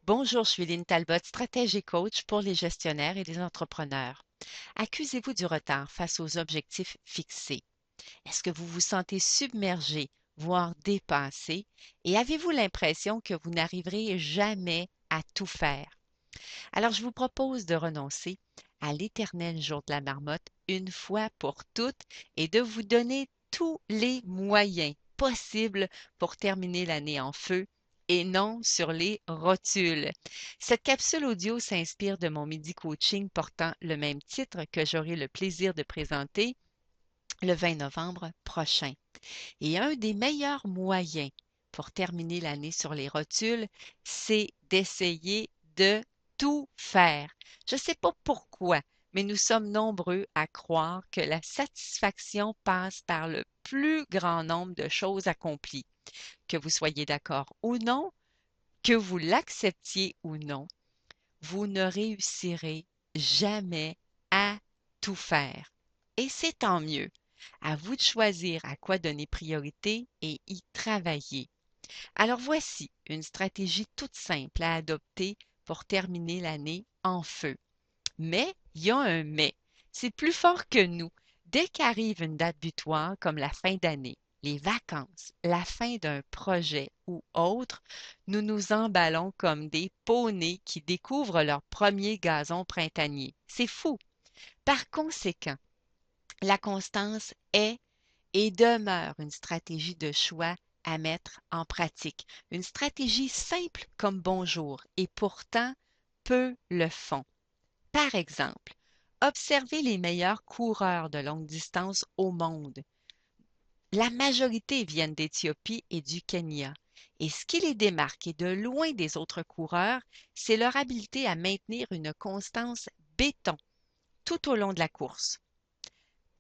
Bonjour, je suis Lynn Talbot, stratège et coach pour les gestionnaires et les entrepreneurs. Accusez-vous du retard face aux objectifs fixés? Est-ce que vous vous sentez submergé, voire dépassé? Et avez-vous l'impression que vous n'arriverez jamais à tout faire? Alors, je vous propose de renoncer à l'éternel jour de la marmotte une fois pour toutes et de vous donner tous les moyens possibles pour terminer l'année en feu et non sur les rotules. Cette capsule audio s'inspire de mon midi coaching portant le même titre que j'aurai le plaisir de présenter le 20 novembre prochain. Et un des meilleurs moyens pour terminer l'année sur les rotules, c'est d'essayer de tout faire. Je ne sais pas pourquoi, mais nous sommes nombreux à croire que la satisfaction passe par le plus grand nombre de choses accomplies. Que vous soyez d'accord ou non, que vous l'acceptiez ou non, vous ne réussirez jamais à tout faire. Et c'est tant mieux. À vous de choisir à quoi donner priorité et y travailler. Alors voici une stratégie toute simple à adopter pour terminer l'année en feu. Mais il y a un mais. C'est plus fort que nous. Dès qu'arrive une date butoir comme la fin d'année, les vacances, la fin d'un projet ou autre, nous nous emballons comme des poneys qui découvrent leur premier gazon printanier. C'est fou. Par conséquent, la constance est et demeure une stratégie de choix à mettre en pratique. Une stratégie simple comme bonjour et pourtant peu le font. Par exemple, observez les meilleurs coureurs de longue distance au monde. La majorité viennent d'Éthiopie et du Kenya. Et ce qui les démarque et de loin des autres coureurs, c'est leur habileté à maintenir une constance béton tout au long de la course.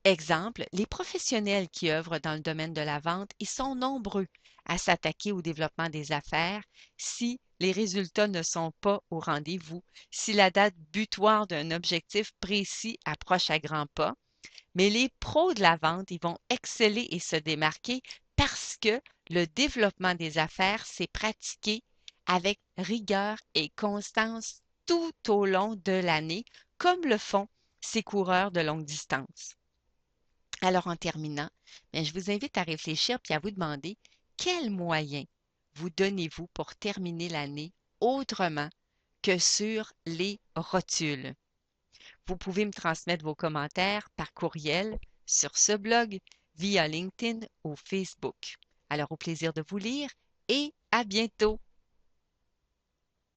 Exemple, les professionnels qui œuvrent dans le domaine de la vente, ils sont nombreux à s'attaquer au développement des affaires si les résultats ne sont pas au rendez-vous, si la date butoir d'un objectif précis approche à grands pas. Mais les pros de la vente, ils vont exceller et se démarquer parce que le développement des affaires s'est pratiqué avec rigueur et constance tout au long de l'année, comme le font ces coureurs de longue distance. Alors, en terminant, bien, je vous invite à réfléchir puis à vous demander quels moyens vous donnez-vous pour terminer l'année autrement que sur les rotules. Vous pouvez me transmettre vos commentaires par courriel sur ce blog, via LinkedIn ou Facebook. Alors, au plaisir de vous lire et à bientôt!